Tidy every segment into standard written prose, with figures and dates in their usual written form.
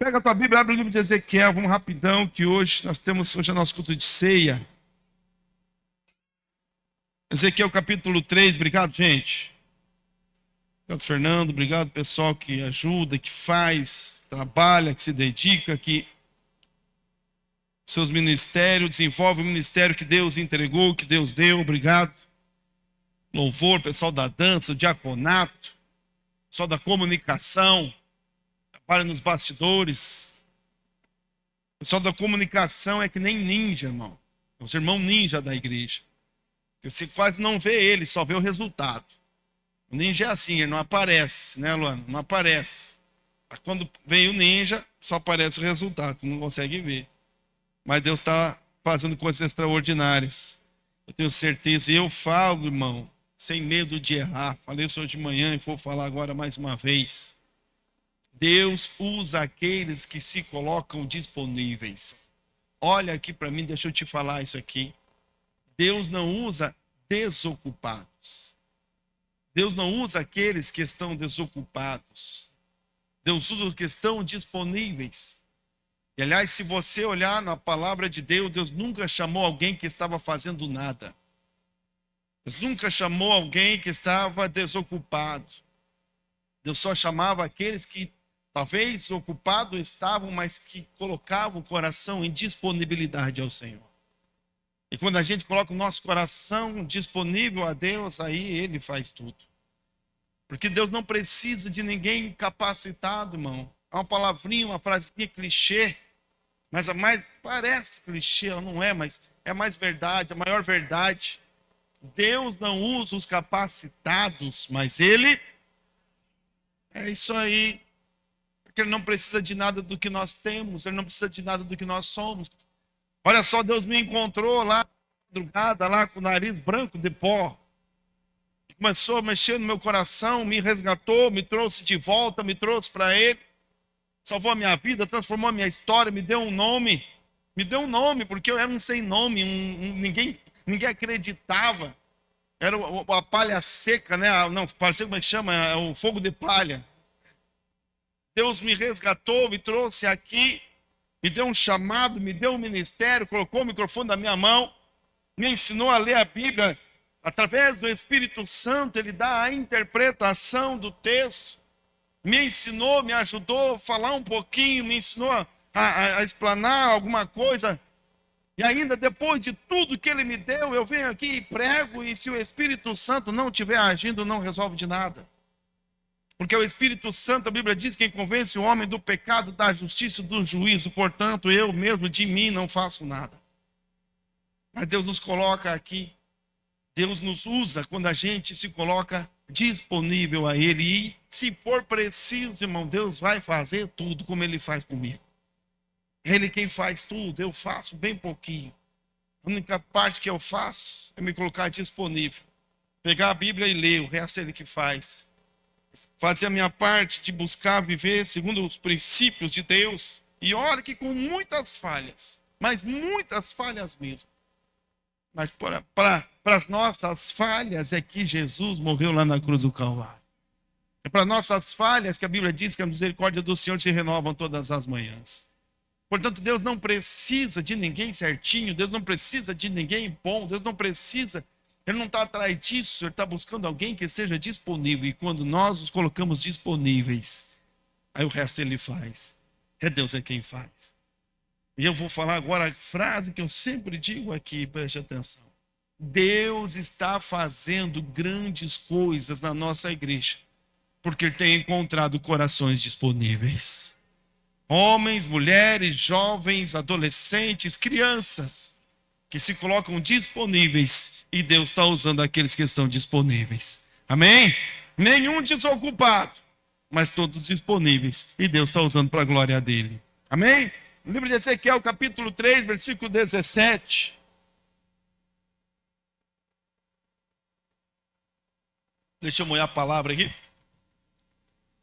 Pega a tua Bíblia, abre o livro de Ezequiel, vamos rapidão, que hoje é nosso culto de ceia. Ezequiel capítulo 3, obrigado, gente. Obrigado, Fernando, obrigado, pessoal que ajuda, que faz, trabalha, que se dedica, que seus ministérios, desenvolve o ministério que Deus entregou, que Deus deu, obrigado. Louvor, pessoal da dança, o diaconato, pessoal da comunicação, trabalha nos bastidores. O pessoal da comunicação é que nem ninja, irmão. É os irmãos ninja da igreja. Você quase não vê ele, só vê o resultado. O ninja é assim, ele não aparece, né, Luana? Não aparece. Quando vem o ninja, só aparece o resultado, não consegue ver. Mas Deus está fazendo coisas extraordinárias. Eu tenho certeza, e eu falo, irmão, sem medo de errar. Falei isso hoje de manhã e vou falar agora mais uma vez. Deus usa aqueles que se colocam disponíveis. Olha aqui para mim, deixa eu te falar isso aqui. Deus não usa desocupados. Deus não usa aqueles que estão desocupados. Deus usa os que estão disponíveis. E aliás, se você olhar na palavra de Deus, Deus nunca chamou alguém que estava fazendo nada. Deus nunca chamou alguém que estava desocupado. Deus só chamava aqueles que talvez ocupados estavam, mas que colocavam o coração em disponibilidade ao Senhor. E quando a gente coloca o nosso coração disponível a Deus, aí Ele faz tudo. Porque Deus não precisa de ninguém capacitado, irmão. É uma palavrinha, uma frasezinha clichê, mas a mais parece clichê, ela não é, mas é mais verdade, a maior verdade. Deus não usa os capacitados, mas Ele é isso aí. Porque Ele não precisa de nada do que nós temos, Ele não precisa de nada do que nós somos. Olha só, Deus me encontrou lá, madrugada, lá com o nariz branco de pó. Começou a mexer no meu coração, me resgatou, me trouxe de volta, me trouxe para Ele. Salvou a minha vida, transformou a minha história, me deu um nome. Me deu um nome, porque eu era um sem nome, ninguém acreditava. Era a palha seca, né? Não, palha seca, como é que chama? É o fogo de palha. Deus me resgatou, me trouxe aqui, me deu um chamado, me deu um ministério, colocou o microfone na minha mão, me ensinou a ler a Bíblia. Através do Espírito Santo, Ele dá a interpretação do texto. Me ensinou, me ajudou a falar um pouquinho, me ensinou a explanar alguma coisa. E ainda depois de tudo que Ele me deu, eu venho aqui e prego, e se o Espírito Santo não estiver agindo, não resolve de nada. Porque o Espírito Santo, a Bíblia diz, quem convence o homem do pecado, da justiça e do juízo. Portanto, eu mesmo de mim não faço nada. Mas Deus nos coloca aqui. Deus nos usa quando a gente se coloca disponível a Ele. E se for preciso, irmão, Deus vai fazer tudo como Ele faz comigo. Ele quem faz tudo, eu faço bem pouquinho. A única parte que eu faço é me colocar disponível. Pegar a Bíblia e ler, o resto é Ele que faz. Fazer a minha parte de buscar viver segundo os princípios de Deus. E olha que com muitas falhas, mas muitas falhas mesmo. Mas para as nossas falhas é que Jesus morreu lá na cruz do Calvário. É para nossas falhas que a Bíblia diz que a misericórdia do Senhor se renova todas as manhãs. Portanto, Deus não precisa de ninguém certinho, Deus não precisa de ninguém bom, Deus não precisa, Ele não está atrás disso, Ele está buscando alguém que esteja disponível. E quando nós nos colocamos disponíveis, aí o resto Ele faz. É Deus quem faz. E eu vou falar agora a frase que eu sempre digo aqui, preste atenção. Deus está fazendo grandes coisas na nossa igreja, porque Ele tem encontrado corações disponíveis. Homens, mulheres, jovens, adolescentes, crianças, que se colocam disponíveis, e Deus está usando aqueles que estão disponíveis. Amém? Nenhum desocupado, mas todos disponíveis, e Deus está usando para a glória dele. Amém? No livro de Ezequiel, capítulo 3, versículo 17. Deixa eu molhar a palavra aqui.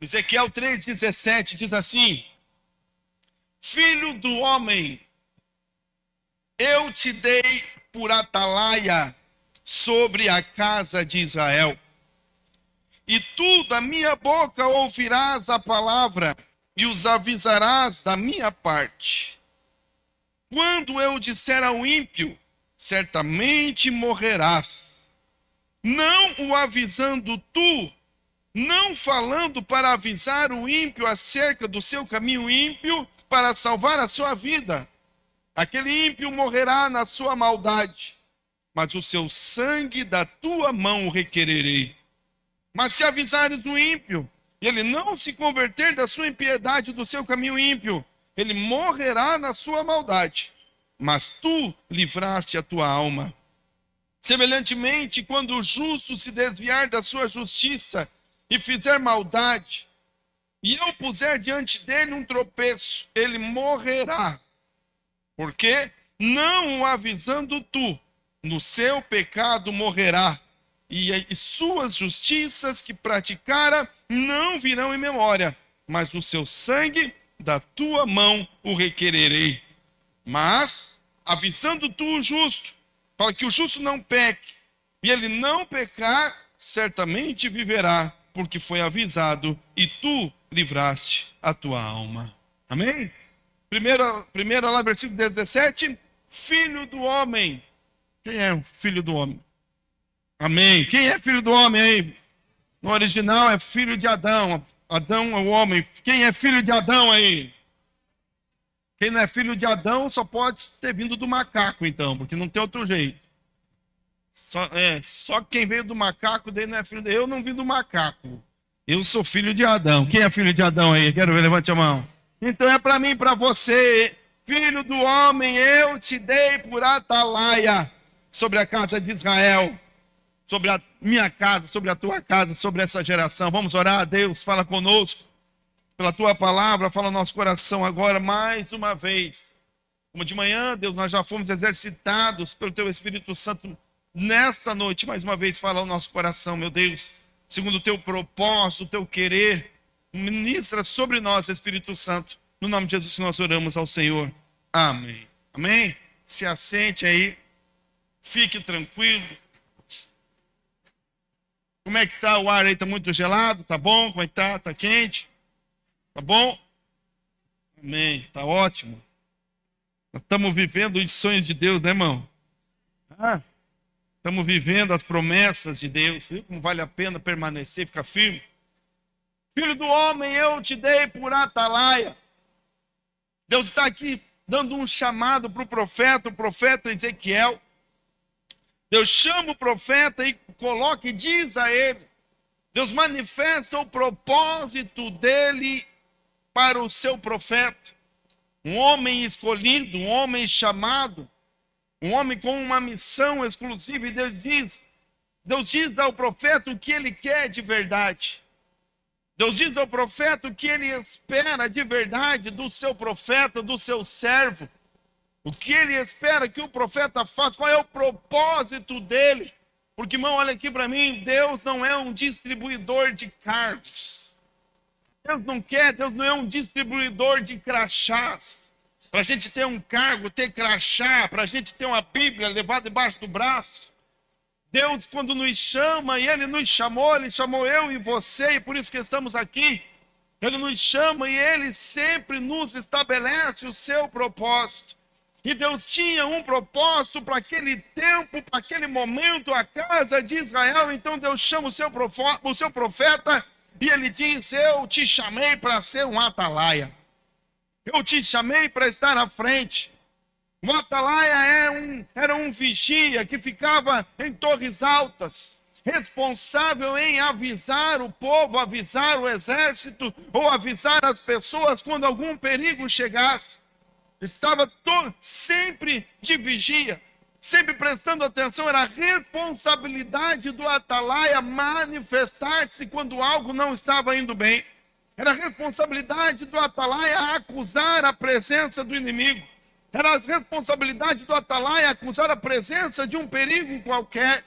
Ezequiel 3,17 diz assim: Filho do homem, eu te dei por atalaia sobre a casa de Israel. E tu da minha boca ouvirás a palavra, e os avisarás da minha parte. Quando eu disser ao ímpio, certamente morrerás, não o avisando tu, não falando para avisar o ímpio acerca do seu caminho ímpio, para salvar a sua vida. Aquele ímpio morrerá na sua maldade, mas o seu sangue da tua mão o requererei. Mas se avisares o ímpio, e ele não se converter da sua impiedade, do seu caminho ímpio, ele morrerá na sua maldade, mas tu livraste a tua alma. Semelhantemente, quando o justo se desviar da sua justiça e fizer maldade, e eu puser diante dele um tropeço, ele morrerá. Porque, não o avisando tu, no seu pecado morrerá, e suas justiças que praticara não virão em memória, mas o seu sangue da tua mão o requererei. Mas, avisando tu o justo, para que o justo não peque, e ele não pecar, certamente viverá, porque foi avisado, e tu livraste a tua alma. Amém? Primeiro lá, versículo 17, filho do homem. Quem é o filho do homem? Amém. Quem é filho do homem aí? No original é filho de Adão. Adão é o homem. Quem é filho de Adão aí? Quem não é filho de Adão só pode ter vindo do macaco, então, porque não tem outro jeito. Só quem veio do macaco dele não é filho dele. Eu não vim do macaco. Eu sou filho de Adão. Quem é filho de Adão aí? Quero ver, levante a mão. Então é para mim e para você. Filho do homem, eu te dei por atalaia sobre a casa de Israel, sobre a minha casa, sobre a tua casa, sobre essa geração. Vamos orar a Deus, fala conosco. Pela tua palavra, fala no nosso coração agora mais uma vez. Como de manhã, Deus, nós já fomos exercitados pelo teu Espírito Santo. Nesta noite, mais uma vez, fala ao nosso coração, meu Deus, segundo o teu propósito, o teu querer, ministra sobre nós, Espírito Santo. No nome de Jesus que nós oramos ao Senhor. Amém. Amém? Se assente aí, fique tranquilo. Como é que está o ar aí? Está muito gelado? Tá bom? Como é que tá? Tá quente? Tá bom? Amém. Tá ótimo. Nós estamos vivendo os sonhos de Deus, né, irmão? Estamos vivendo as promessas de Deus. Viu como vale a pena permanecer, ficar firme? Filho do homem, eu te dei por atalaia. Deus está aqui dando um chamado para o profeta Ezequiel. Deus chama o profeta e coloca e diz a ele. Deus manifesta o propósito dele para o seu profeta. Um homem escolhido, um homem chamado, um homem com uma missão exclusiva. E Deus diz ao profeta o que ele quer de verdade. Deus diz ao profeta o que ele espera de verdade do seu profeta, do seu servo. O que ele espera que o profeta faça, qual é o propósito dele. Porque, irmão, olha aqui para mim, Deus não é um distribuidor de cargos. Deus não é um distribuidor de crachás. Para a gente ter um cargo, ter crachá, para a gente ter uma Bíblia levada debaixo do braço. Deus, quando nos chama, e Ele nos chamou, Ele chamou eu e você, e por isso que estamos aqui. Ele nos chama e Ele sempre nos estabelece o seu propósito. E Deus tinha um propósito para aquele tempo, para aquele momento, a casa de Israel. Então Deus chama o seu profeta e Ele diz, eu te chamei para ser um atalaia. Eu te chamei para estar à frente. O atalaia era um vigia que ficava em torres altas, responsável em avisar o povo, avisar o exército ou avisar as pessoas quando algum perigo chegasse. Estava sempre de vigia, sempre prestando atenção. Era a responsabilidade do atalaia manifestar-se quando algo não estava indo bem. Era a responsabilidade do atalaia acusar a presença do inimigo. Era a responsabilidade do atalaia acusar a presença de um perigo qualquer.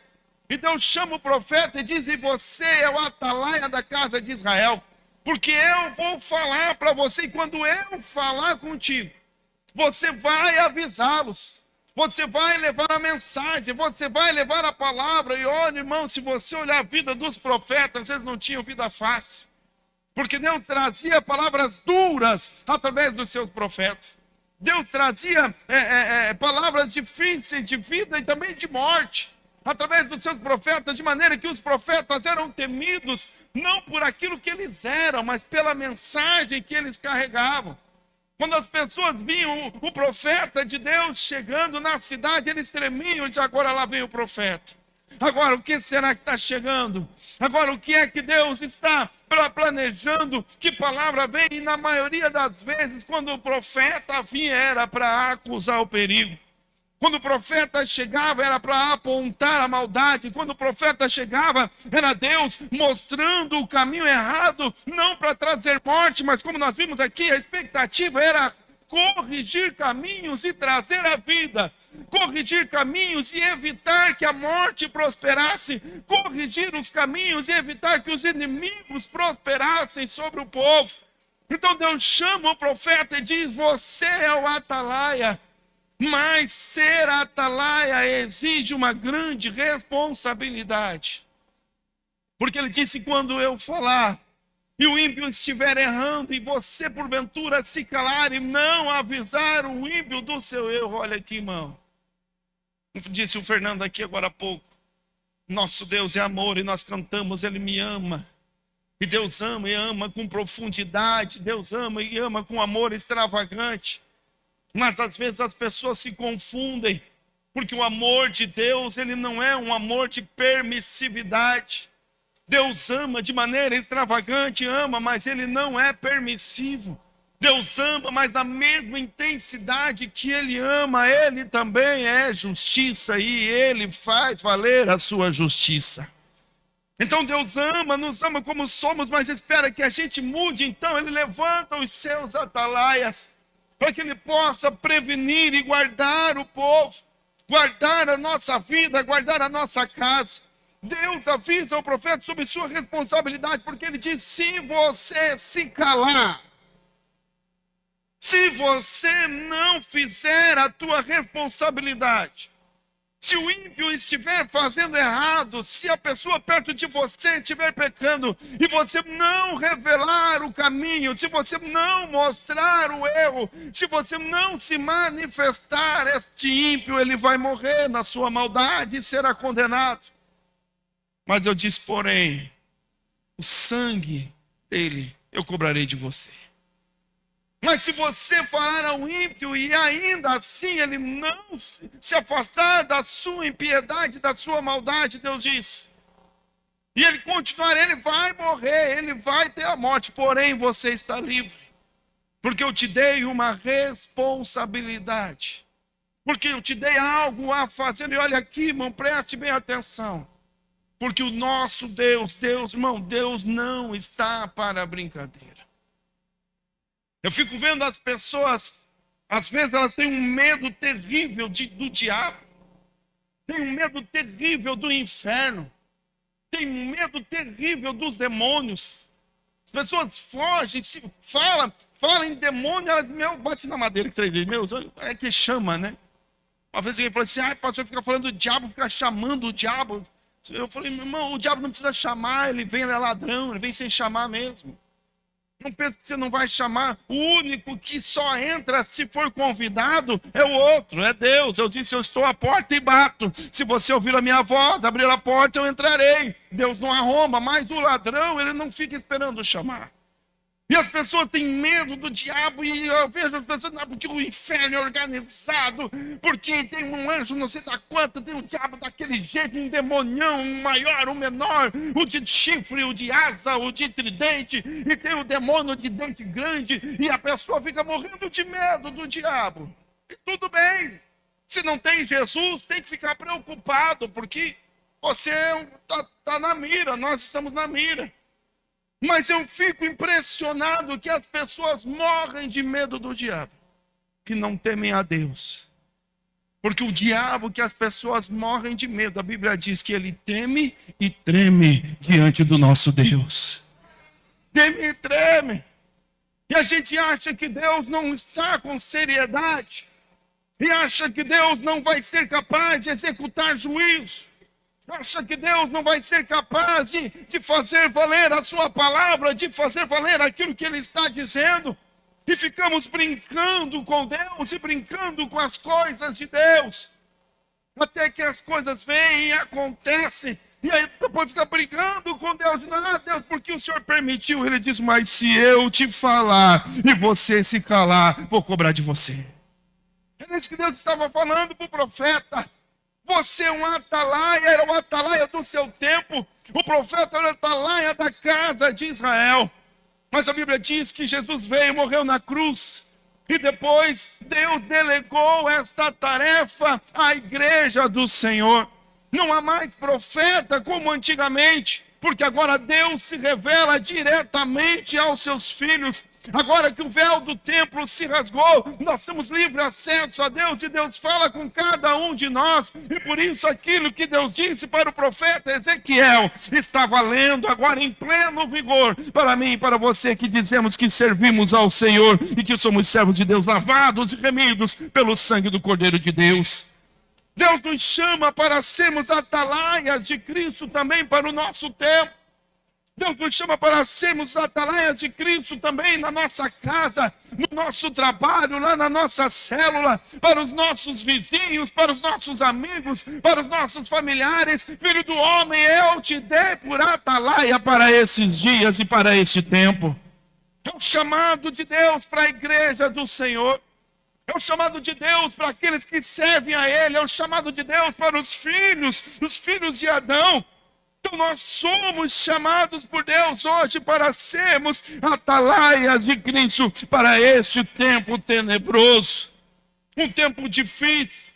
E Deus chama o profeta e diz, e você é o atalaia da casa de Israel, porque eu vou falar para você, e quando eu falar contigo, você vai avisá-los, você vai levar a mensagem, você vai levar a palavra. E olha, irmão, se você olhar a vida dos profetas, eles não tinham vida fácil. Porque Deus trazia palavras duras através dos seus profetas. Deus trazia palavras difíceis de vida e também de morte através dos seus profetas, de maneira que os profetas eram temidos não por aquilo que eles eram, mas pela mensagem que eles carregavam. Quando as pessoas viam o profeta de Deus chegando na cidade, eles tremiam e diziam: agora lá vem o profeta. Agora, o que será que está chegando? Agora, o que é que Deus está planejando? Que palavra vem? E na maioria das vezes, quando o profeta vinha, era para acusar o perigo. Quando o profeta chegava, era para apontar a maldade. Quando o profeta chegava, era Deus mostrando o caminho errado, não para trazer morte, mas como nós vimos aqui, a expectativa era corrigir caminhos e trazer a vida. Corrigir caminhos e evitar que a morte prosperasse. Corrigir os caminhos e evitar que os inimigos prosperassem sobre o povo. Então Deus chama o profeta e diz: você é o atalaia. Mas ser atalaia exige uma grande responsabilidade. Porque ele disse: quando eu falar e o ímpio estiver errando, e você porventura se calar e não avisar o ímpio do seu erro. Olha aqui, irmão. Disse o Fernando aqui agora há pouco. Nosso Deus é amor e nós cantamos: Ele me ama. E Deus ama e ama com profundidade. Deus ama e ama com amor extravagante. Mas às vezes as pessoas se confundem, porque o amor de Deus, ele não é um amor de permissividade. Deus ama de maneira extravagante, ama, mas ele não é permissivo. Deus ama, mas na mesma intensidade que ele ama, ele também é justiça e ele faz valer a sua justiça. Então Deus ama, nos ama como somos, mas espera que a gente mude. Então ele levanta os seus atalaias, para que ele possa prevenir e guardar o povo, guardar a nossa vida, guardar a nossa casa. Deus avisa o profeta sobre sua responsabilidade, porque ele diz: se você se calar, se você não fizer a tua responsabilidade, se o ímpio estiver fazendo errado, se a pessoa perto de você estiver pecando, e você não revelar o caminho, se você não mostrar o erro, se você não se manifestar, este ímpio, ele vai morrer na sua maldade e será condenado. Mas eu disse: porém, o sangue dele eu cobrarei de você. Mas se você falar ao ímpio e ainda assim ele não se afastar da sua impiedade, da sua maldade, Deus diz, e ele continuar, ele vai morrer, ele vai ter a morte, porém você está livre, porque eu te dei uma responsabilidade, porque eu te dei algo a fazer. E olha aqui, irmão, preste bem atenção, porque o nosso Deus, irmão, Deus não está para brincadeira. Eu fico vendo as pessoas, às vezes elas têm um medo terrível do diabo, têm um medo terrível do inferno, têm um medo terrível dos demônios. As pessoas fogem, falam em demônio, elas, bate na madeira que 3 vezes, é que chama, né? Uma vez alguém falou assim: pastor, fica falando do diabo, fica chamando o diabo. Eu falei: meu irmão, o diabo não precisa chamar, ele vem, ele é ladrão, ele vem sem chamar mesmo. Não pense que você não vai chamar. O único que só entra se for convidado é o outro, é Deus. Eu disse: eu estou à porta e bato. Se você ouvir a minha voz, abrir a porta, eu entrarei. Deus não arromba, mas o ladrão, ele não fica esperando chamar. E as pessoas têm medo do diabo, e eu vejo as pessoas: não, porque o inferno é organizado, porque tem um anjo não sei da quanta, tem o diabo daquele jeito, um demonião, um maior, um menor, o de chifre, o de asa, o de tridente, e tem o demônio de dente grande, e a pessoa fica morrendo de medo do diabo. E tudo bem, se não tem Jesus, tem que ficar preocupado, porque você está na mira, nós estamos na mira. Mas eu fico impressionado que as pessoas morrem de medo do diabo, que não temem a Deus. Porque o diabo que as pessoas morrem de medo, a Bíblia diz que ele teme e treme diante do nosso Deus. Teme e treme. E a gente acha que Deus não está com seriedade. E acha que Deus não vai ser capaz de executar juízo. Acha que Deus não vai ser capaz de fazer valer a sua palavra, de fazer valer aquilo que Ele está dizendo? E ficamos brincando com Deus e brincando com as coisas de Deus, até que as coisas vêm e acontecem, e aí depois fica brincando com Deus, dizendo, Deus, porque o Senhor permitiu? Ele diz, mas se eu te falar e você se calar, vou cobrar de você. É isso que Deus estava falando para o profeta. Você é um atalaia, era o atalaia do seu tempo. O profeta era o atalaia da casa de Israel. Mas a Bíblia diz que Jesus veio, morreu na cruz. E depois Deus delegou esta tarefa à igreja do Senhor. Não há mais profeta como antigamente, porque agora Deus se revela diretamente aos seus filhos. Agora que o véu do templo se rasgou, nós temos livre acesso a Deus e Deus fala com cada um de nós. E por isso aquilo que Deus disse para o profeta Ezequiel está valendo agora em pleno vigor para mim e para você que dizemos que servimos ao Senhor e que somos servos de Deus, lavados e remidos pelo sangue do Cordeiro de Deus. Deus nos chama para sermos atalaias de Cristo também para o nosso tempo. Deus nos chama para sermos atalaias de Cristo também na nossa casa, no nosso trabalho, lá na nossa célula, para os nossos vizinhos, para os nossos amigos, para os nossos familiares. Filho do homem, eu te dei por atalaia para esses dias e para este tempo. É o chamado de Deus para a igreja do Senhor. É o chamado de Deus para aqueles que servem a Ele. É o chamado de Deus para os filhos de Adão. Então nós somos chamados por Deus hoje para sermos atalaias de Cristo para este tempo tenebroso. Um tempo difícil.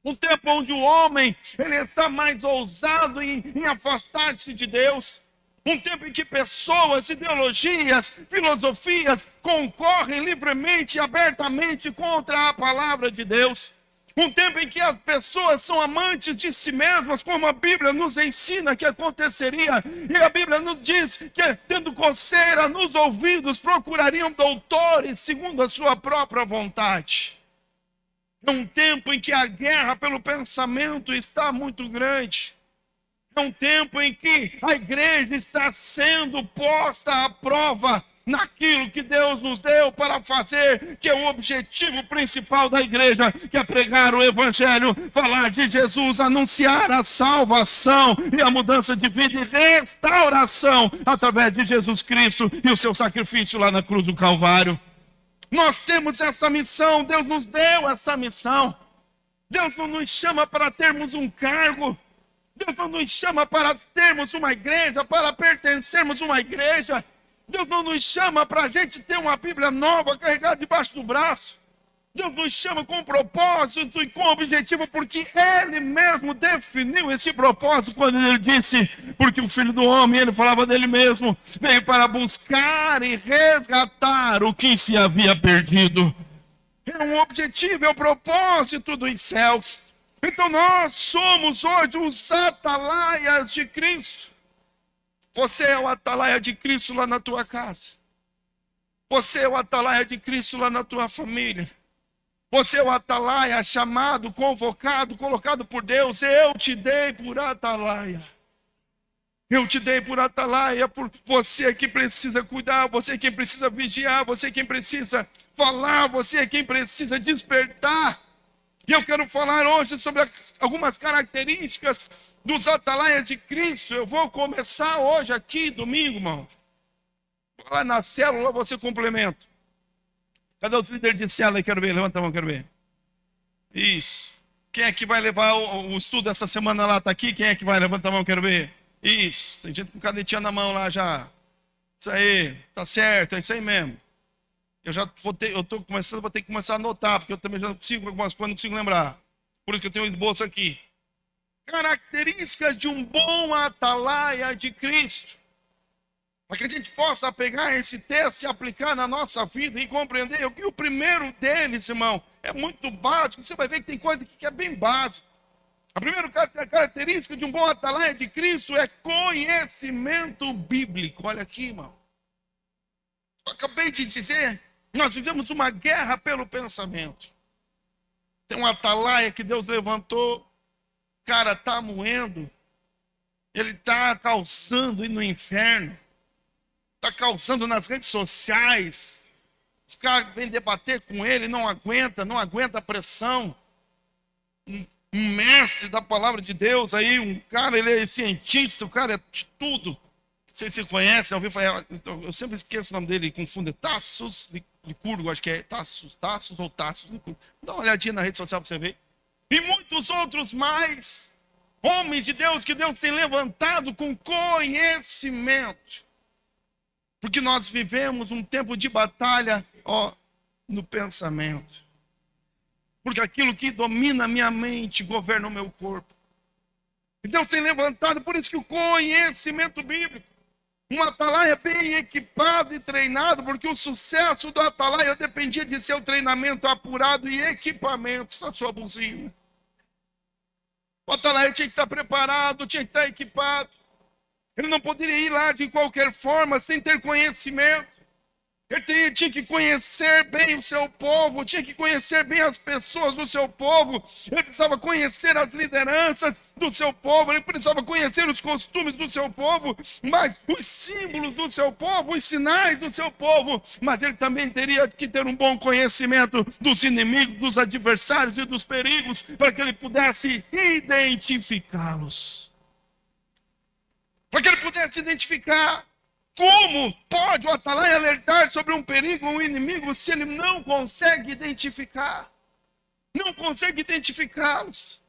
Um tempo onde o homem ele está mais ousado em afastar-se de Deus. Um tempo em que pessoas, ideologias, filosofias concorrem livremente e abertamente contra a palavra de Deus. Um tempo em que as pessoas são amantes de si mesmas, como a Bíblia nos ensina que aconteceria. E a Bíblia nos diz que, tendo coceira nos ouvidos, procurariam doutores segundo a sua própria vontade. É um tempo em que a guerra pelo pensamento está muito grande. É um tempo em que a igreja está sendo posta à prova naquilo que Deus nos deu para fazer, que é o objetivo principal da igreja, que é pregar o evangelho, falar de Jesus, anunciar a salvação e a mudança de vida e restauração através de Jesus Cristo e o seu sacrifício lá na cruz do Calvário. Nós temos essa missão, Deus nos deu essa missão. Deus não nos chama para termos um cargo. Deus não nos chama para termos uma igreja, para pertencermos a uma igreja. Deus não nos chama para a gente ter uma Bíblia nova carregada debaixo do braço. Deus nos chama com propósito e com objetivo, porque Ele mesmo definiu esse propósito quando Ele disse, porque o Filho do Homem, Ele falava dele mesmo, veio para buscar e resgatar o que se havia perdido. É um objetivo, é o propósito dos céus. Então nós somos hoje os atalaias de Cristo. Você é o atalaia de Cristo lá na tua casa. Você é o atalaia de Cristo lá na tua família. Você é o atalaia chamado, convocado, colocado por Deus. Eu te dei por atalaia. Eu te dei por atalaia, por você que precisa cuidar, você quem precisa vigiar, você quem precisa falar, você quem precisa despertar. E eu quero falar hoje sobre algumas características dos atalaias de Cristo. Eu vou começar hoje aqui, domingo, irmão. Lá na célula você complementa. Cadê os líderes de célula? Quero ver, levanta a mão, quero ver. Isso. Quem é que vai levar o estudo essa semana lá? Está aqui? Quem é que vai? Levanta a mão, quero ver. Isso. Tem gente com canetinha na mão lá já. Isso aí, tá certo, é isso aí mesmo. Eu estou começando, vou ter que começar a anotar, porque eu também já não consigo, algumas coisas não consigo lembrar. Por isso que eu tenho um esboço aqui. Características de um bom atalaia de Cristo. Para que a gente possa pegar esse texto e aplicar na nossa vida e compreender que o primeiro deles, irmão, é muito básico. Você vai ver que tem coisa aqui que é bem básica. A primeira característica de um bom atalaia de Cristo é conhecimento bíblico. Olha aqui, irmão. Eu acabei de dizer, nós vivemos uma guerra pelo pensamento. Tem um atalaia que Deus levantou, o cara está moendo, Ele está causando ir no inferno, está causando nas redes sociais. Os caras vêm debater com ele, não aguenta a pressão. Um mestre da palavra de Deus aí, um cara, ele é cientista, o cara é de tudo. Não sei se você conhece, eu sempre esqueço o nome dele, confundo, Tassos Licurgo, acho que é Tassos Licurgo. Dá uma olhadinha na rede social para você ver. E muitos outros mais, homens de Deus que Deus tem levantado com conhecimento. Porque nós vivemos um tempo de batalha, no pensamento. Porque aquilo que domina a minha mente governa o meu corpo. E Deus tem levantado, por isso que o conhecimento bíblico, um atalaia bem equipado e treinado, porque o sucesso do atalaia dependia de seu treinamento apurado e equipamentos na sua buzina. O atalaia tinha que estar preparado, tinha que estar equipado. Ele não poderia ir lá de qualquer forma, sem ter conhecimento. Ele tinha que conhecer bem o seu povo, tinha que conhecer bem as pessoas do seu povo. Ele precisava conhecer as lideranças do seu povo, ele precisava conhecer os costumes do seu povo, mas os símbolos do seu povo, os sinais do seu povo. Mas ele também teria que ter um bom conhecimento dos inimigos, dos adversários e dos perigos, para que ele pudesse identificá-los. Para que ele pudesse identificar. Como pode o atalaia alertar sobre um perigo ou um inimigo se ele não consegue identificar? Não consegue identificá-los.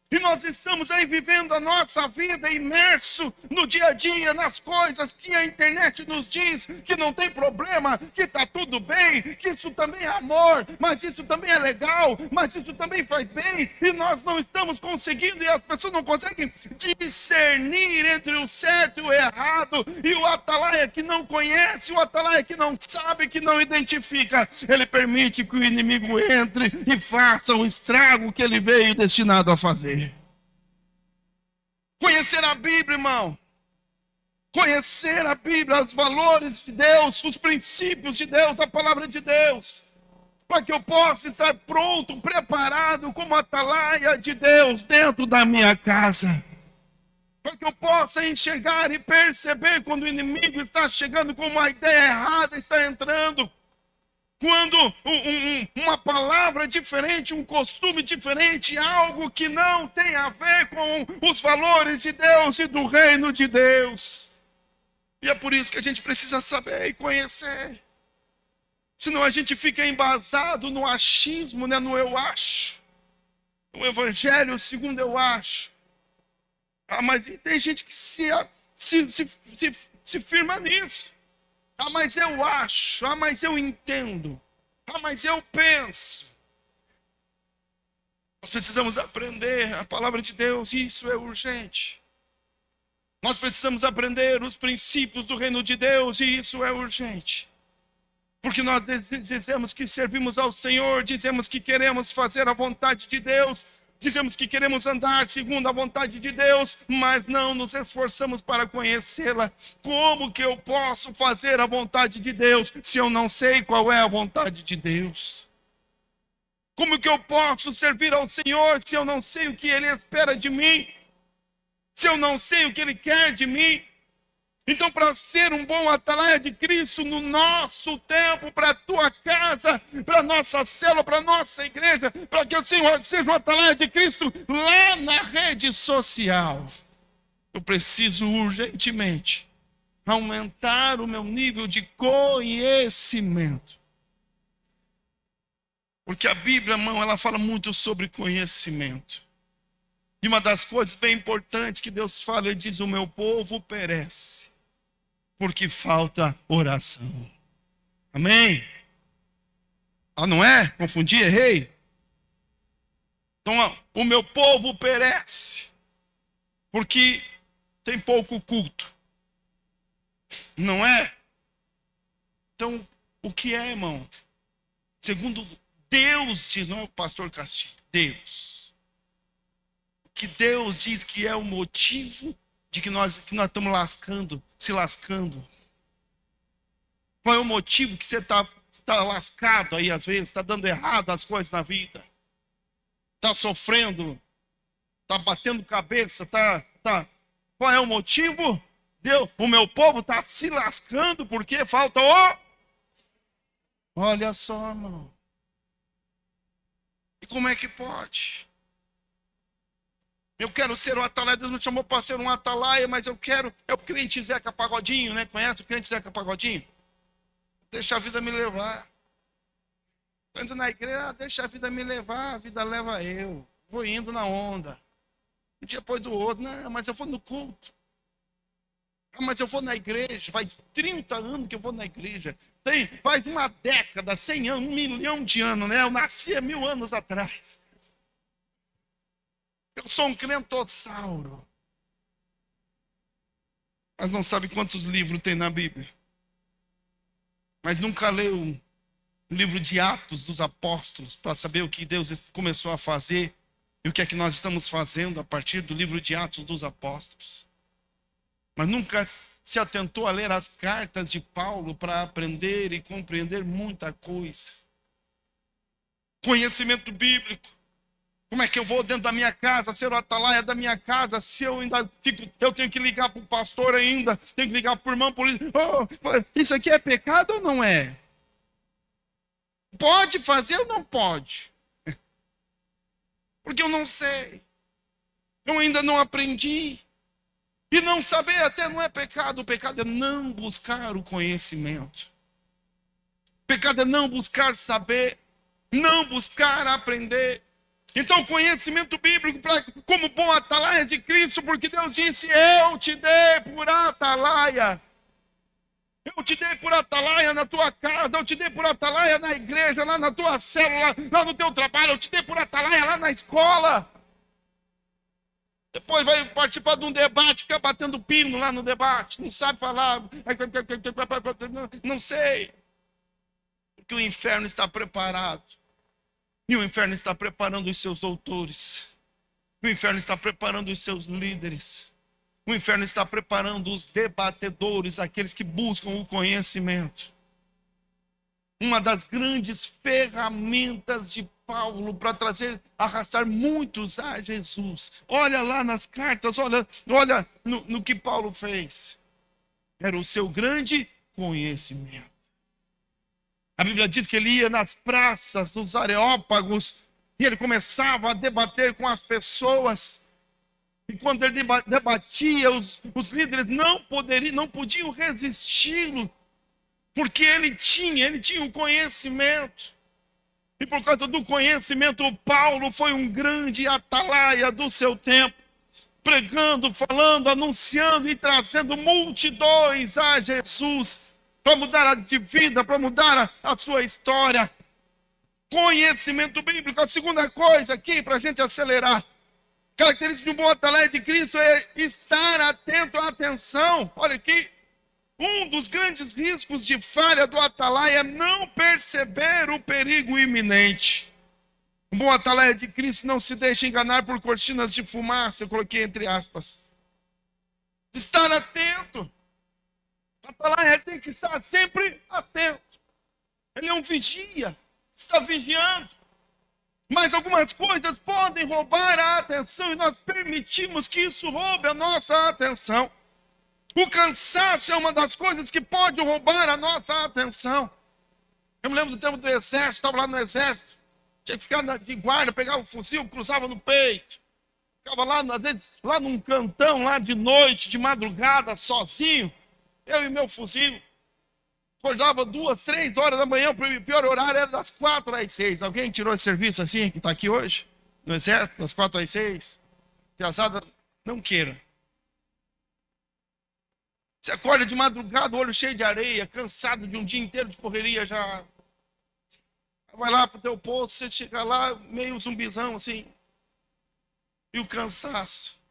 E nós estamos aí vivendo a nossa vida imerso no dia a dia, nas coisas que a internet nos diz que não tem problema, que está tudo bem, que isso também é amor, mas isso também é legal, mas isso também faz bem, e nós não estamos conseguindo, e as pessoas não conseguem discernir entre o certo e o errado, e o atalaia que não conhece, o atalaia que não sabe, que não identifica, ele permite que o inimigo entre e faça o estrago que ele veio destinado a fazer. Conhecer a Bíblia, irmão. Conhecer a Bíblia, os valores de Deus, os princípios de Deus, a palavra de Deus. Para que eu possa estar pronto, preparado como atalaia de Deus dentro da minha casa. Para que eu possa enxergar e perceber quando o inimigo está chegando com uma ideia errada, está entrando. Quando uma palavra diferente, um costume diferente, algo que não tem a ver com os valores de Deus e do reino de Deus. E é por isso que a gente precisa saber e conhecer. Senão a gente fica embasado no achismo, né? No eu acho. No evangelho segundo eu acho. Mas tem gente que se firma nisso. Mas eu acho, mas eu entendo, mas eu penso. Nós precisamos aprender a palavra de Deus, e isso é urgente. Nós precisamos aprender os princípios do reino de Deus, e isso é urgente. Porque nós dizemos que servimos ao Senhor, dizemos que queremos fazer a vontade de Deus, dizemos que queremos andar segundo a vontade de Deus, mas não nos esforçamos para conhecê-la. Como que eu posso fazer a vontade de Deus se eu não sei qual é a vontade de Deus? Como que eu posso servir ao Senhor se eu não sei o que Ele espera de mim? Se eu não sei o que Ele quer de mim? Então, para ser um bom atalaia de Cristo no nosso tempo, para a tua casa, para a nossa célula, para a nossa igreja, para que eu seja um atalaia de Cristo lá na rede social, eu preciso urgentemente aumentar o meu nível de conhecimento. Porque a Bíblia, irmão, ela fala muito sobre conhecimento. E uma das coisas bem importantes que Deus fala, Ele diz: o meu povo perece porque falta oração. Amém? Não é? Confundi, errei? Então, o meu povo perece porque tem pouco culto. Não é? Então, o que é, irmão? Segundo Deus diz, não é o pastor Castilho, Deus. Que Deus diz que é o motivo de que nós estamos se lascando. Qual é o motivo que você está lascado aí às vezes, está dando errado as coisas na vida? Está sofrendo, está batendo cabeça, está Qual é o motivo? Deus, o meu povo está se lascando porque falta o... Olha só, irmão. E como é que pode? Eu quero ser um atalaia, Deus me chamou para ser um atalaia, mas eu quero... É o crente Zeca Pagodinho, né? Conhece o crente Zeca Pagodinho? Deixa a vida me levar. Estou indo na igreja, deixa a vida me levar, a vida leva eu. Vou indo na onda. Um dia depois do outro, não, mas eu vou no culto. Mas eu vou na igreja, faz 30 anos que eu vou na igreja. Faz uma década, 100 anos, 1 milhão de anos, né? Eu nasci há 1000 anos atrás. Eu sou um crentossauro. Mas não sabe quantos livros tem na Bíblia. Mas nunca leu o livro de Atos dos Apóstolos para saber o que Deus começou a fazer e o que é que nós estamos fazendo a partir do livro de Atos dos Apóstolos. Mas nunca se atentou a ler as cartas de Paulo para aprender e compreender muita coisa. Conhecimento bíblico. Como é que eu vou dentro da minha casa, ser o atalaia da minha casa, se eu ainda fico, eu tenho que ligar para o pastor ainda, tenho que ligar para o irmão político. Oh, isso aqui é pecado ou não é? Pode fazer ou não pode? Porque eu não sei. Eu ainda não aprendi. E não saber até não é pecado. O pecado é não buscar o conhecimento. O pecado é não buscar saber. Não buscar aprender. Então, conhecimento bíblico, como bom atalaia de Cristo, porque Deus disse, eu te dei por atalaia. Eu te dei por atalaia na tua casa, eu te dei por atalaia na igreja, lá na tua célula, lá no teu trabalho, eu te dei por atalaia lá na escola. Depois vai participar de um debate, fica batendo pino lá no debate, não sabe falar, não sei. Porque o inferno está preparado. E o inferno está preparando os seus doutores. O inferno está preparando os seus líderes. O inferno está preparando os debatedores, aqueles que buscam o conhecimento. Uma das grandes ferramentas de Paulo para arrastar muitos a Jesus. Olha lá nas cartas, olha no que Paulo fez. Era o seu grande conhecimento. A Bíblia diz que ele ia nas praças, nos areópagos, e ele começava a debater com as pessoas. E quando ele debatia, os líderes não podiam resisti-lo, porque ele tinha o conhecimento. E por causa do conhecimento, Paulo foi um grande atalaia do seu tempo, pregando, falando, anunciando e trazendo multidões a Jesus, para mudar de vida, para mudar a sua história. Conhecimento bíblico. A segunda coisa aqui, para a gente acelerar. Característica de um bom atalaia de Cristo é estar atento à atenção. Olha aqui. Um dos grandes riscos de falha do atalaia é não perceber o perigo iminente. Um bom atalaia de Cristo não se deixa enganar por cortinas de fumaça, eu coloquei entre aspas. Estar atento. O atalaia tem que estar sempre atento. Ele é um vigia, está vigiando. Mas algumas coisas podem roubar a atenção e nós permitimos que isso roube a nossa atenção. O cansaço é uma das coisas que pode roubar a nossa atenção. Eu me lembro do tempo do exército, estava lá no exército, tinha que ficar de guarda, pegava o fuzil, cruzava no peito. Ficava lá, às vezes, lá num cantão, lá de noite, de madrugada, sozinho, eu e meu fuzil. Acordava 2, 3 horas da manhã, o pior horário era das 4 às 6. Alguém tirou esse serviço assim, que está aqui hoje? No exército, das 4 às 6? Piazada, não queira. Você acorda de madrugada, olho cheio de areia, cansado de um dia inteiro de correria já. Vai lá pro teu posto, você chega lá meio zumbizão assim. E o cansaço.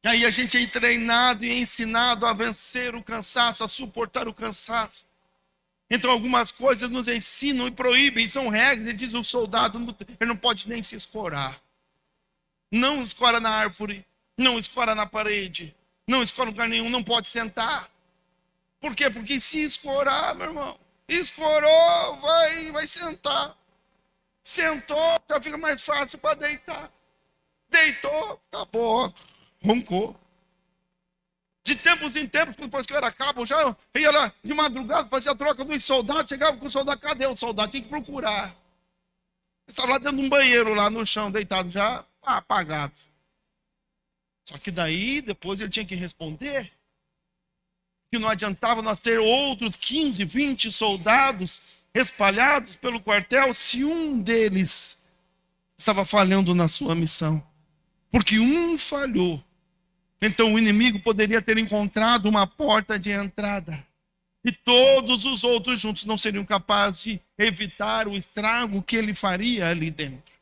E aí a gente é treinado e ensinado a vencer o cansaço, a suportar o cansaço. Então algumas coisas nos ensinam e proíbem, são regras, e diz o soldado, ele não pode nem se escorar. Não escora na árvore, não escora na parede. Não escora em lugar nenhum, não pode sentar. Por quê? Porque se escorar, meu irmão, escorou, vai sentar. Sentou, já fica mais fácil para deitar. Deitou, acabou, roncou. De tempos em tempos, depois que eu era cabo, já ia lá de madrugada, fazia a troca dos soldados, chegava com o soldado, cadê o soldado? Tinha que procurar. Estava lá dentro de um banheiro, lá no chão, deitado, já apagado. Só que daí, depois ele tinha que responder que não adiantava nós ter outros 15, 20 soldados espalhados pelo quartel se um deles estava falhando na sua missão. Porque um falhou. Então o inimigo poderia ter encontrado uma porta de entrada. E todos os outros juntos não seriam capazes de evitar o estrago que ele faria ali dentro.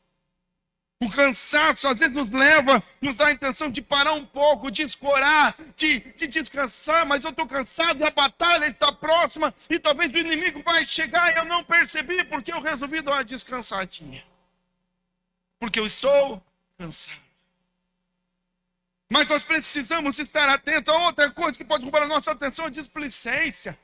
O cansaço às vezes nos dá a intenção de parar um pouco, de escorar, de descansar, mas eu estou cansado e a batalha está próxima e talvez o inimigo vai chegar e eu não percebi porque eu resolvi dar uma descansadinha. Porque eu estou cansado. Mas nós precisamos estar atentos a outra coisa que pode roubar a nossa atenção, a displicência.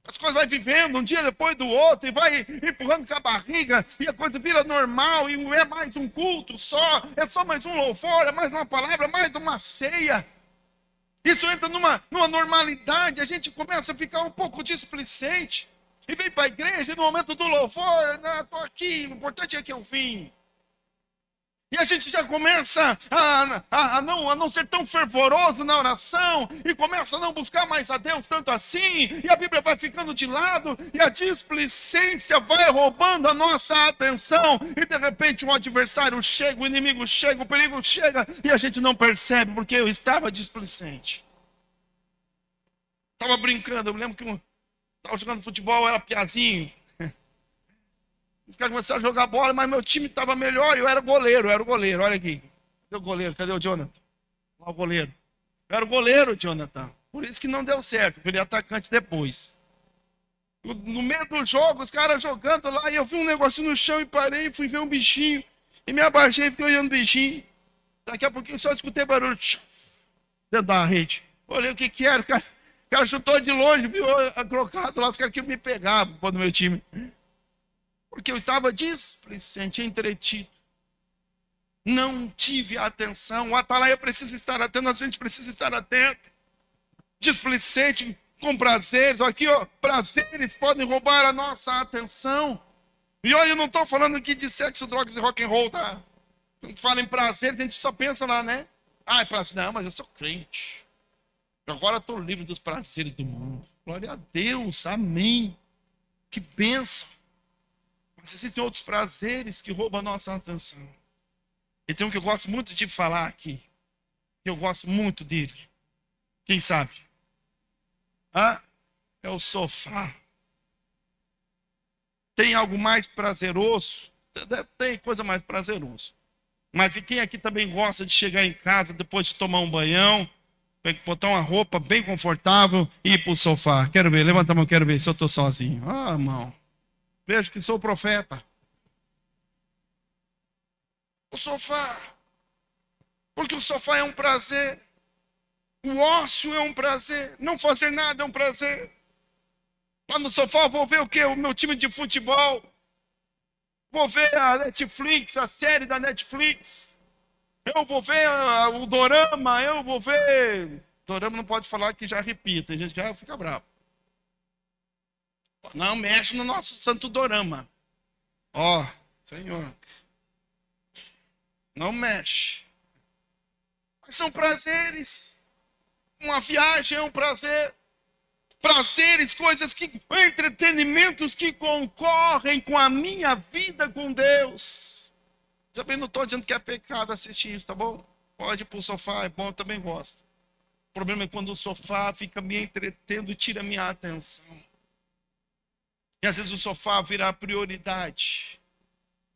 As coisas vão vivendo um dia depois do outro e vai empurrando com a barriga e a coisa vira normal e não é mais um culto só, é só mais um louvor, é mais uma palavra, mais uma ceia. Isso entra numa normalidade, a gente começa a ficar um pouco displicente e vem para a igreja e no momento do louvor, estou aqui, o importante é que eu vim. E a gente já começa a não ser tão fervoroso na oração, e começa a não buscar mais a Deus tanto assim, e a Bíblia vai ficando de lado, e a displicência vai roubando a nossa atenção, e de repente um adversário chega, o inimigo chega, o perigo chega, e a gente não percebe, porque eu estava displicente. Estava brincando, eu me lembro que estava jogando futebol, eu era piazinho. Os caras começaram a jogar bola, mas meu time estava melhor e eu era o goleiro, olha aqui. Cadê o goleiro? Cadê o Jonathan? Lá o goleiro. Eu era o goleiro, Jonathan. Por isso que não deu certo, eu virei atacante depois. No meio do jogo, os caras jogando lá, e eu vi um negocinho no chão e parei, fui ver um bichinho, e me abaixei e fiquei olhando o bichinho. Daqui a pouquinho só escutei barulho dentro da rede. Olhei o que era, o cara chutou de longe, viu a crocata lá, os caras queriam me pegar no meu time. Porque eu estava displicente, entretido. Não tive atenção. O atalaia precisa estar atento, a gente precisa estar atento. Displicente, com prazeres. Aqui, prazeres podem roubar a nossa atenção. E olha, eu não estou falando aqui de sexo, drogas e rock and roll, tá? Quando fala em prazer, a gente só pensa lá, né? É prazer. Não, mas eu sou crente. Agora estou livre dos prazeres do mundo. Glória a Deus, amém. Que bênção. Mas existem outros prazeres que roubam a nossa atenção. E tem um que eu gosto muito de falar aqui. Eu gosto muito dele. Quem sabe? É o sofá. Tem algo mais prazeroso? Tem coisa mais prazerosa. Mas e quem aqui também gosta de chegar em casa depois de tomar um banhão, botar uma roupa bem confortável e ir para o sofá? Quero ver, levanta a mão, quero ver se eu estou sozinho. Irmão. Vejo que sou profeta. O sofá. Porque o sofá é um prazer. O ócio é um prazer. Não fazer nada é um prazer. Lá no sofá eu vou ver o quê? O meu time de futebol. Vou ver a Netflix, a série da Netflix. Eu vou ver o dorama. Eu vou ver... Dorama não pode falar que já repita. Tem gente que já fica bravo. Não mexe no nosso santo dorama. Senhor. Não mexe. Mas são prazeres. Uma viagem é um prazer. Prazeres, coisas que... entretenimentos que concorrem com a minha vida com Deus. Já bem, não estou dizendo que é pecado assistir isso, tá bom? Pode ir para o sofá, é bom, eu também gosto. O problema é quando o sofá fica me entretendo e tira a minha atenção. E às vezes o sofá vira a prioridade.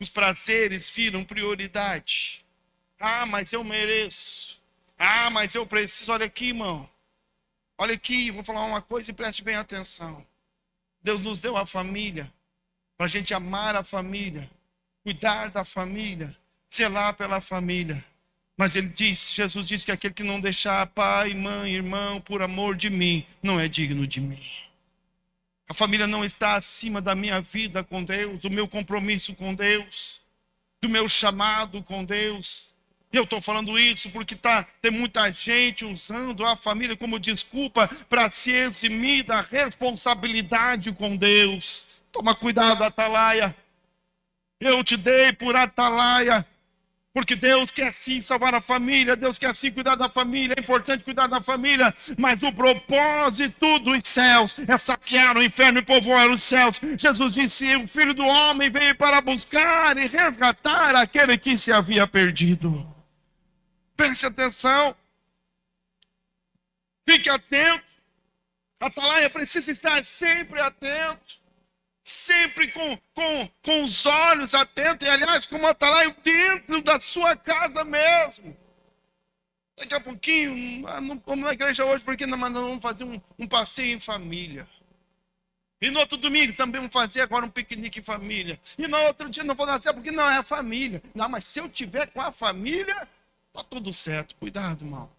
Os prazeres viram prioridade. Mas eu mereço. Mas eu preciso. Olha aqui, irmão. Olha aqui, vou falar uma coisa e preste bem atenção. Deus nos deu a família. Para a gente amar a família. Cuidar da família. Zelar pela família. Mas Jesus disse que aquele que não deixar pai, mãe, irmão, por amor de mim, não é digno de mim. A família não está acima da minha vida com Deus, do meu compromisso com Deus, do meu chamado com Deus. E eu estou falando isso porque tem muita gente usando a família como desculpa para se eximir da responsabilidade com Deus. Toma cuidado, Atalaia. Eu te dei por Atalaia, porque Deus quer sim salvar a família, Deus quer sim cuidar da família, é importante cuidar da família, mas o propósito dos céus é saquear o inferno e povoar os céus. Jesus disse: o Filho do Homem veio para buscar e resgatar aquele que se havia perdido. Preste atenção, fique atento. Atalaia precisa estar sempre atento, sempre com os olhos atentos, e aliás, como Atalaia dentro da sua casa mesmo. Daqui a pouquinho, não vamos na igreja hoje porque nós vamos fazer um passeio em família. E no outro domingo também vamos fazer agora um piquenique em família. E no outro dia não vou nascer porque não é a família. Não, mas se eu tiver com a família, tá tudo certo. Cuidado, irmão.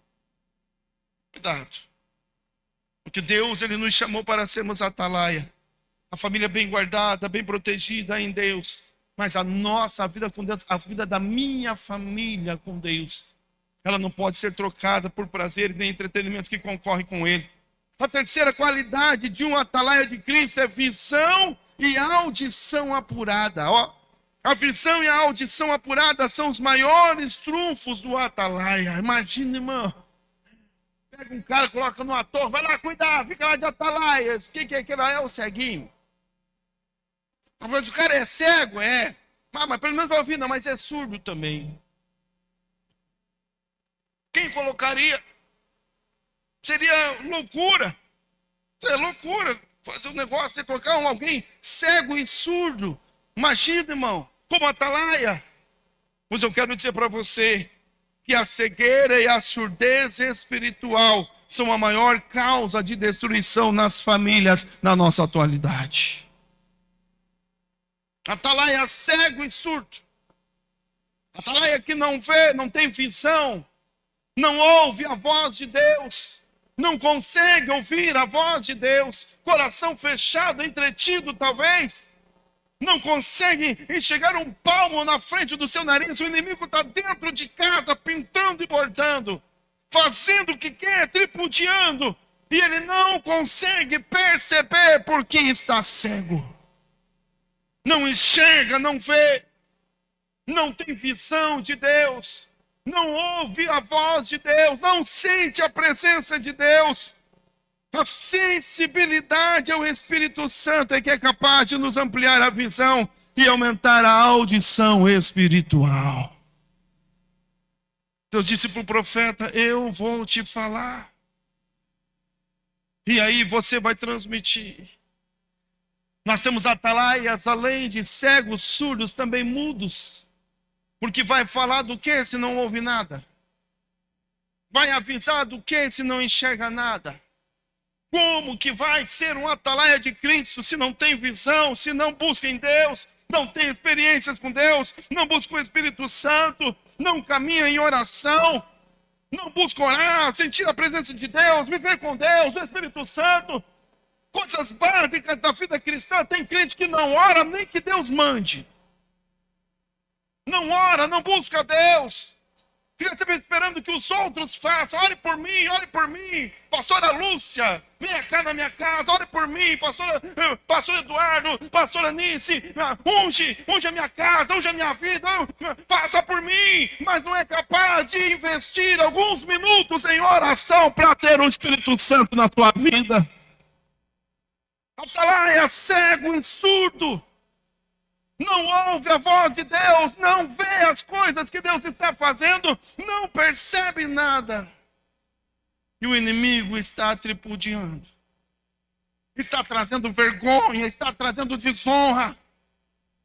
Cuidado. Porque Deus, Ele nos chamou para sermos Atalaia. A família bem guardada, bem protegida em Deus. Mas a nossa vida com Deus, a vida da minha família com Deus, ela não pode ser trocada por prazeres nem entretenimentos que concorrem com Ele. A terceira qualidade de um Atalaia de Cristo é visão e audição apurada. Ó, a visão e a audição apurada são os maiores trunfos do Atalaia. Imagina, irmão. Pega um cara, coloca no ator, vai lá cuidar, fica lá de Atalaias. Quem que é aquele lá? É o ceguinho. Mas o cara é cego, é. Mas pelo menos vai ouvir, não, mas é surdo também. Quem colocaria? Seria loucura. É loucura fazer um negócio, você colocar alguém cego e surdo. Imagina, irmão, como Atalaia. Mas eu quero dizer para você que a cegueira e a surdez espiritual são a maior causa de destruição nas famílias na nossa atualidade. Atalaia cego e surdo. Atalaia que não vê, não tem visão, não ouve a voz de Deus, não consegue ouvir a voz de Deus, coração fechado, entretido talvez, não consegue enxergar um palmo na frente do seu nariz, o inimigo está dentro de casa, pintando e bordando, fazendo o que quer, tripudiando, e ele não consegue perceber porque está cego. Não enxerga, não vê, não tem visão de Deus, não ouve a voz de Deus, não sente a presença de Deus. A sensibilidade ao Espírito Santo é que é capaz de nos ampliar a visão e aumentar a audição espiritual. Deus disse para o profeta: eu vou te falar. E aí você vai transmitir. Nós temos atalaias, além de cegos, surdos, também mudos. Porque vai falar do que se não ouve nada? Vai avisar do que se não enxerga nada? Como que vai ser um atalaia de Cristo se não tem visão, se não busca em Deus, não tem experiências com Deus, não busca o Espírito Santo, não caminha em oração, não busca orar, sentir a presença de Deus, viver com Deus, o Espírito Santo? Coisas básicas da vida cristã. Tem crente que não ora nem que Deus mande. Não ora, não busca Deus. Fica sempre esperando que os outros façam. Ore por mim, ore por mim. Pastora Lúcia, venha cá na minha casa, ore por mim. Pastor Eduardo, pastora Nice, unge a minha casa, unge a minha vida. Faça por mim. Mas não é capaz de investir alguns minutos em oração para ter o Espírito Santo na sua vida. Atalaia cego e surdo, não ouve a voz de Deus, não vê as coisas que Deus está fazendo, não percebe nada. E o inimigo está tripudiando, está trazendo vergonha, está trazendo desonra,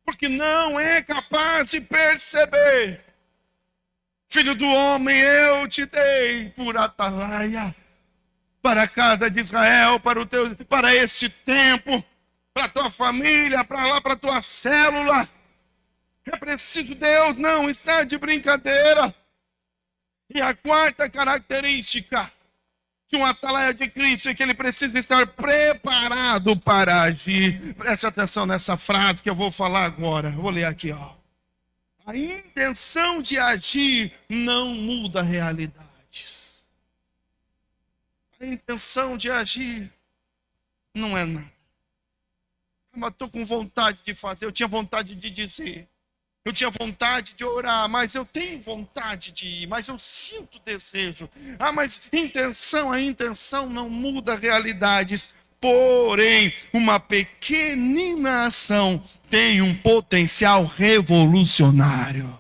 porque não é capaz de perceber. Filho do homem, eu te dei por atalaia para a casa de Israel, para este tempo, para a tua família, para lá, para a tua célula. É preciso, Deus não está de brincadeira. E a quarta característica de um atalaia de Cristo é que ele precisa estar preparado para agir. Preste atenção nessa frase que eu vou falar agora. Eu vou ler aqui, ó. A intenção de agir não muda realidades. A intenção de agir não é nada. Mas estou com vontade de fazer, eu tinha vontade de dizer, eu tinha vontade de orar, mas eu tenho vontade de ir, mas eu sinto desejo. Mas a intenção não muda realidades. Porém, uma pequenina ação tem um potencial revolucionário.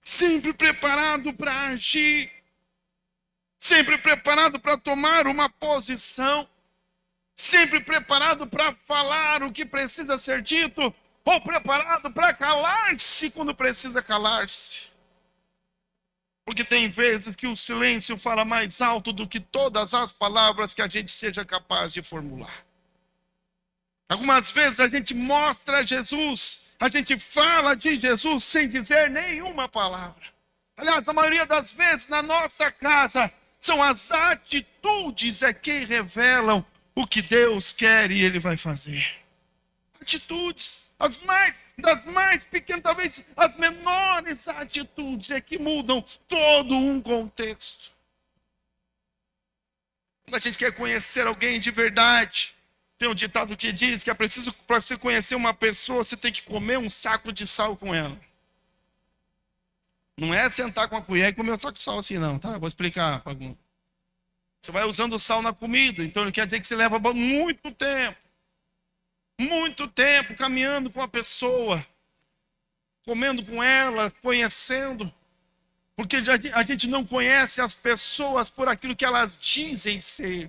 Sempre preparado para agir, sempre preparado para tomar uma posição, sempre preparado para falar o que precisa ser dito, ou preparado para calar-se quando precisa calar-se. Porque tem vezes que o silêncio fala mais alto do que todas as palavras que a gente seja capaz de formular. Algumas vezes a gente mostra Jesus, a gente fala de Jesus sem dizer nenhuma palavra. Aliás, a maioria das vezes na nossa casa são as atitudes que revelam o que Deus quer e Ele vai fazer. Atitudes, das mais pequenas, talvez as menores atitudes que mudam todo um contexto. Quando a gente quer conhecer alguém de verdade, tem um ditado que diz que é preciso, para você conhecer uma pessoa, você tem que comer um saco de sal com ela. Não é sentar com a colher e comer um saco de sal assim não, tá? Vou explicar. Você vai usando sal na comida, então quer dizer que você leva muito tempo caminhando com a pessoa, comendo com ela, conhecendo, porque a gente não conhece as pessoas por aquilo que elas dizem ser.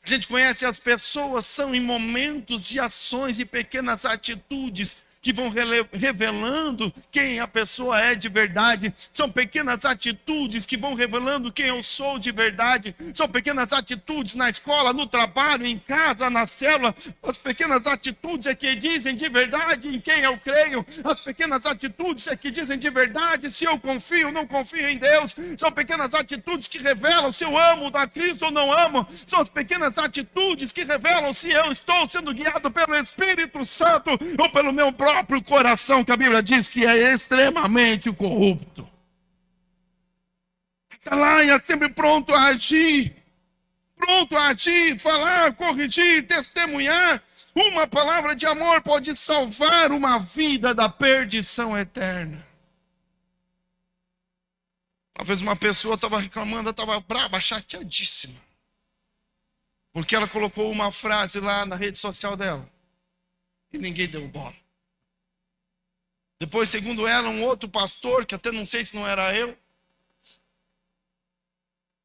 A gente conhece as pessoas são em momentos de ações e pequenas atitudes que vão revelando quem a pessoa é de verdade. São pequenas atitudes que vão revelando quem eu sou de verdade. São pequenas atitudes na escola, no trabalho, em casa, na célula. As pequenas atitudes que dizem de verdade em quem eu creio. As pequenas atitudes que dizem de verdade se eu confio ou não confio em Deus. São pequenas atitudes que revelam se eu amo a Cristo ou não amo. São as pequenas atitudes que revelam se eu estou sendo guiado pelo Espírito Santo ou pelo meu próprio coração, que a Bíblia diz que é extremamente corrupto. Atalaia sempre pronto a agir, falar, corrigir, testemunhar. Uma palavra de amor pode salvar uma vida da perdição eterna. Uma vez uma pessoa estava reclamando, estava brava, chateadíssima, porque ela colocou uma frase lá na rede social dela e ninguém deu bola. Depois, segundo ela, um outro pastor, que até não sei se não era eu,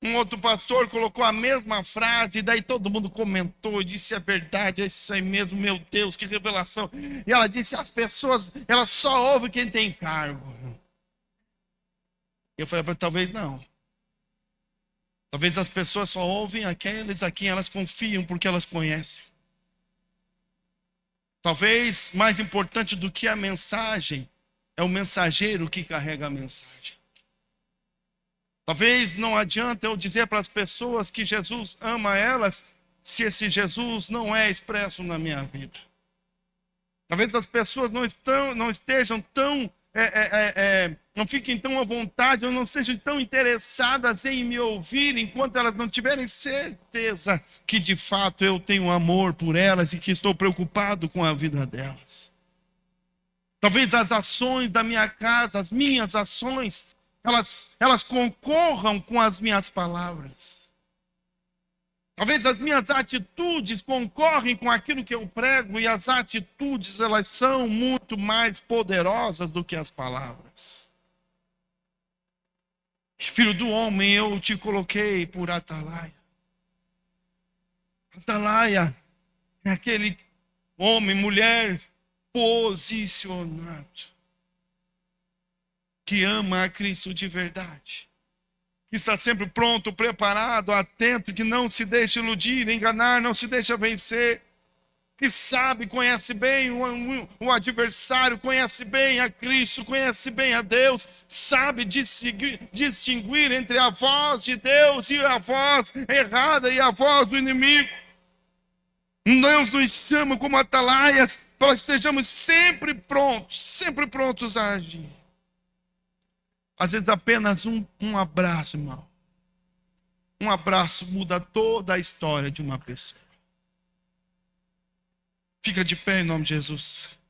um outro pastor colocou a mesma frase, e daí todo mundo comentou, disse: é verdade, é isso aí mesmo, meu Deus, que revelação. E ela disse: as pessoas, elas só ouvem quem tem cargo. Eu falei para ela: talvez não. Talvez as pessoas só ouvem aqueles a quem elas confiam, porque elas conhecem. Talvez mais importante do que a mensagem é o mensageiro que carrega a mensagem. Talvez não adianta eu dizer para as pessoas que Jesus ama elas, se esse Jesus não é expresso na minha vida. Talvez as pessoas não estejam tão, não fiquem tão à vontade, ou não sejam tão interessadas em me ouvir, enquanto elas não tiverem certeza que de fato eu tenho amor por elas e que estou preocupado com a vida delas. Talvez as ações da minha casa, as minhas ações, elas concorram com as minhas palavras. Talvez as minhas atitudes concorrem com aquilo que eu prego, e as atitudes, elas são muito mais poderosas do que as palavras. Filho do homem, eu te coloquei por atalaia. Atalaia é aquele homem, mulher posicionado, que ama a Cristo de verdade, que está sempre pronto, preparado, atento, que não se deixa iludir, enganar, não se deixa vencer, que sabe, conhece bem o adversário, conhece bem a Cristo, conhece bem a Deus, sabe distinguir entre a voz de Deus e a voz errada e a voz do inimigo. Deus nos chama como atalaias para que estejamos sempre prontos a agir. Às vezes apenas um abraço, irmão. Um abraço muda toda a história de uma pessoa. Fica de pé em nome de Jesus.